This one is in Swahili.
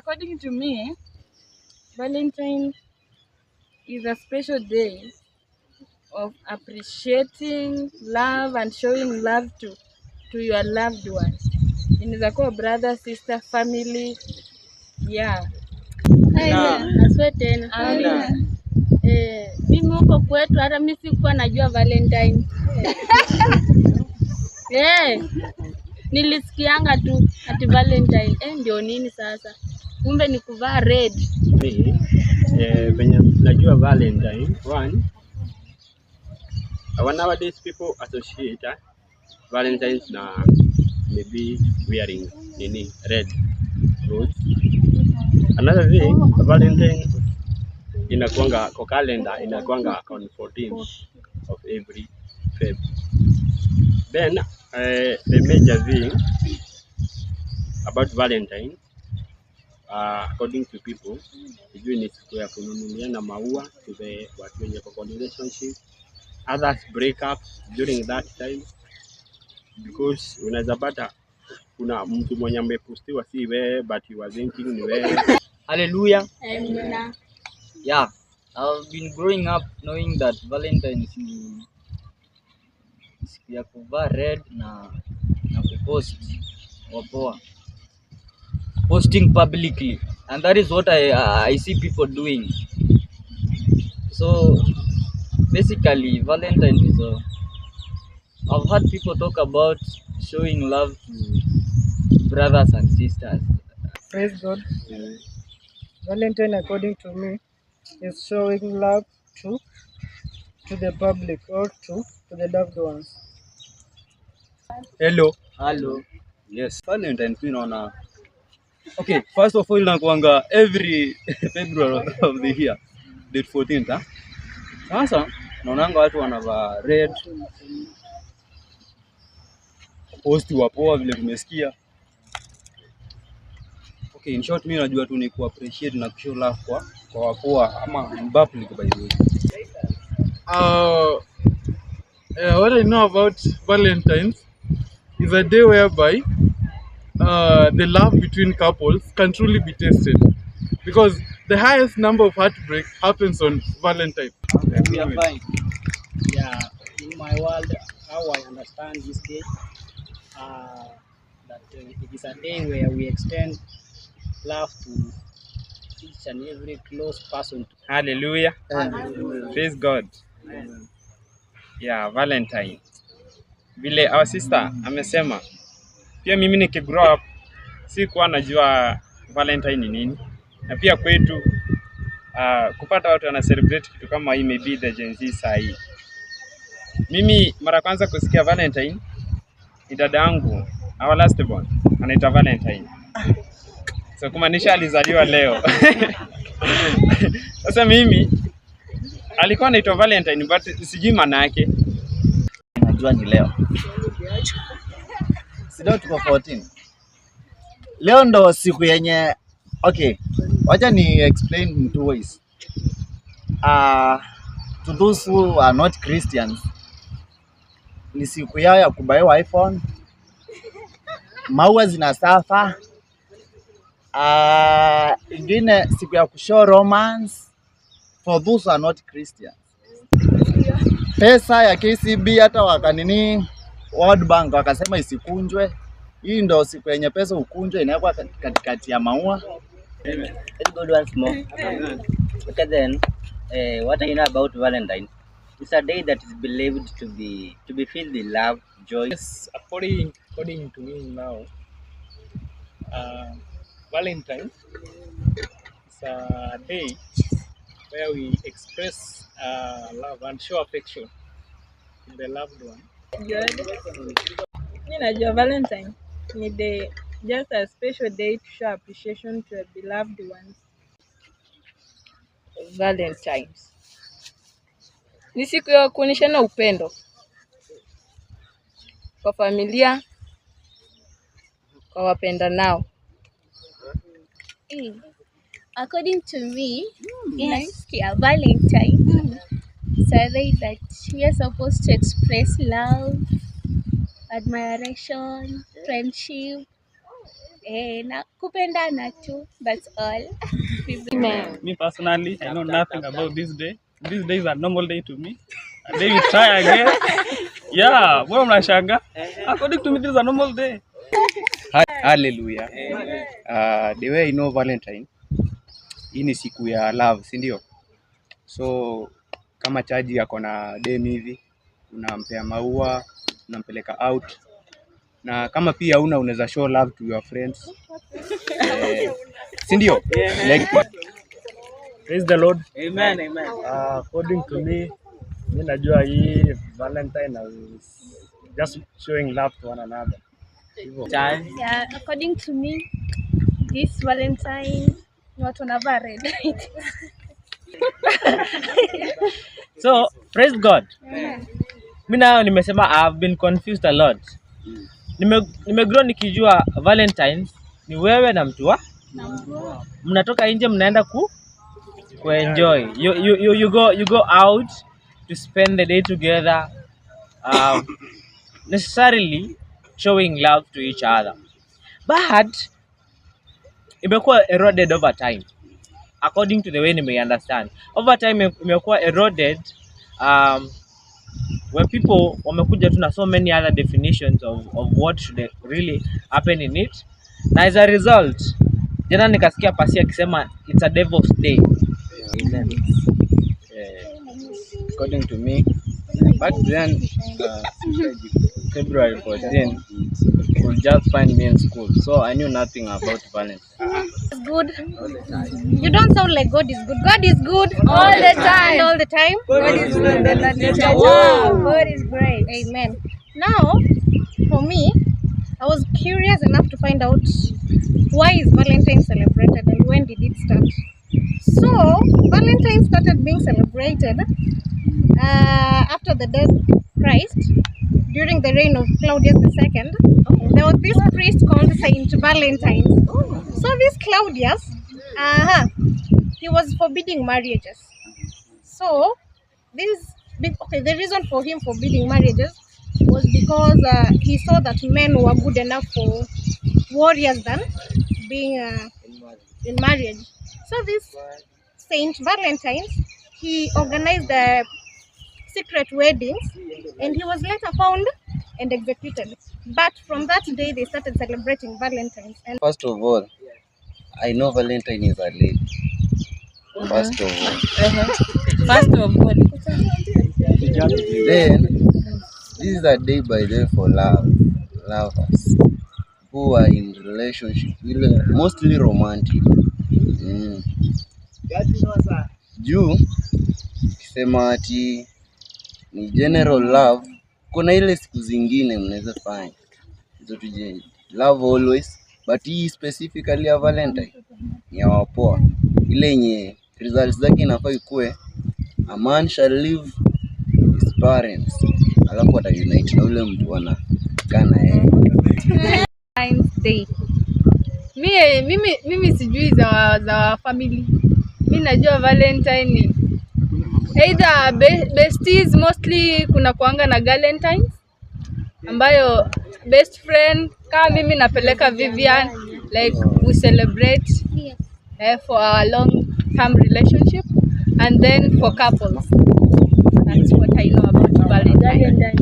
According to me, Valentine is a special day of appreciating love and showing love to your loved ones. Inaweza kuwa brother, sister, family. Yeah. Aswe tena. Mimi huko kwetu hata mimi sikuwa najua Valentine. Nilisikianga tu ati Valentine. Ndio nini sasa? Kumbe ni kuvaa red. Venye najua Valentine, one, nowadays people associate Valentine's na maybe wearing red clothes. Another thing, Valentine inakuanga kwa calendar, inakuanga on 14th of every Feb. Then the major thing about Valentine, according to people, sijui ni siku ya kununuliana maua to the watu wenye kwa relationship. Others break up during that time because unaweza pata kuna mtu mwenye amepostiwa si wewe but you are thinking ni wewe. Hallelujah. Amen. Yeah, I've been growing up knowing that Valentine's ni siku ya kuvaa red na kupost wapoa, posting publicly, and that is what I see people doing. So basically Valentine is I've heard people talk about showing love to brothers and sisters. Praise God. Valentine, according to me, is showing love to the public or to the loved ones. Hello. Yes, Valentine naona. Okay, first of all nakuanga every February of the year, date 14th. Sasa naonanga watu wanavaa red, post wapoa vile tumesikia. Okay, in short mimi najua tu ni ku appreciate na show love kwa wapoa ama public by the way. What I know about Valentine's is a day whereby the love between couples can truly be tested, because the highest number of heartbreak happens on Valentine's. we are fine. Yeah, in my world, how I understand this day, that it is a day where we extend love to each and every close person. Hallelujah. Praise God. Yeah, Valentine. Vile our sister amesema, pia mimi nikigrow up sikuwa najua Valentine ni nini. Na pia kwetu kupata watu wana celebrate kitu kama hii maybe the Gen Z saa hii. Mimi mara kwanza kusikia Valentine ni dada yangu, our last born, anaitwa Valentine. So kumaanisha alizaliwa leo. Sasa mimi alikuwa anaitwa Valentine but sijui maana yake. Najua ni leo. Sio tuko 14. Leo ndo siku yenye okay, wacha ni explain in two ways. To those who are not Christians, ni siku yao ya kubaiwa iPhone, maua zinasafa, ingine siku ya kushow romance for those who are not Christians. Pesa ya KCB hata wakanini World Bank wakasema isikunjwe. Hii ndo siku yenye pesa ukunjwe, inawekwa katikati ya maua. Let's go once more. Okay then, what I know about Valentine, it's a day that is believed to be filled with love, joy. Yes, according to me now, Valentine is a day where we express love and show affection to the loved one. Mimi najua Valentine ni day, just a special day to show appreciation to a beloved ones. Valentine's ni siku ya kuonyeshana upendo kwa familia, kwa wapenda nao. According to me, yes, Valentine is a day that we are supposed to express love, admiration, friendship, na kupendana tu, that's all. Me personally, I know nothing about this day. This day is a normal day to me. And then you try again. Yeah, mbona mnashanga? According to me, this is a normal day. Hallelujah. The way I know Valentine, hii ni siku ya love, si ndio? So kama chaji yako na dem hivi, unampea maua, unampeleka out. Na kama pia unaweza show love to your friends. Si ndio? Like, Praise the Lord. Amen, amen. According to me, mimi najua hii Valentine is just showing love to one another. Yeah, according to me, this Valentine ni watu wanavaa red. So, praise God. Mimi nayo nimesema I've been confused a lot. Nimegrow nikijua Valentines ni wewe na mtu wa mnatoka nje mnaenda kuenjoy. You go out to spend the day together, necessarily showing love to each other. But imekuwa eroded over time. According to the way you may understand. Over time imekuwa eroded where people wamekuja tu na so many other definitions of what should really happen in it. Na as a result, jana nikasikia pasi akisema it's a devil's day. Amen. according to me, back then, February 14, you could just find me in school. So I knew nothing about Valentine. It's good. You don't sound like God is good. God is good all the time. And all the time. God is good. Wow. God is great. Amen. Now, for me, I was curious enough to find out why is Valentine celebrated and when did it start. So, Valentine started being celebrated after the death of Christ, during the reign of Claudius II. There was this priest called Saint Valentine. So this Claudius, he was forbidding marriages. So the reason for him forbidding marriages was because he saw that men were good enough for warriors than being in marriage. So this Saint Valentine, he organized secret weddings, and he was later found and executed. But from that day, they started celebrating Valentine's. And First of all, I know Valentine is a lady. First of all. First of all. Then, this is a day by day for lovers who are in relationship, mostly romantic. Juu kisema ati ni general love, kuna ile siku zingine mnaweza fanya hizo tuje love always, but hii specifically ya Valentine ni ya wapoa, ile yenye results zake inafaa ikue a man shall leave his parents, alafu ata unite na ule mtu anakaa na yeye. Valentine's Day. Mimi sijui za family. Mimi najua Valentine ni either besties, mostly kuna kuanga na Galentines ambayo best friend. Kama mimi napeleka Vivian, like we celebrate for our long term relationship, and then for couples, that's what I know about Valentine.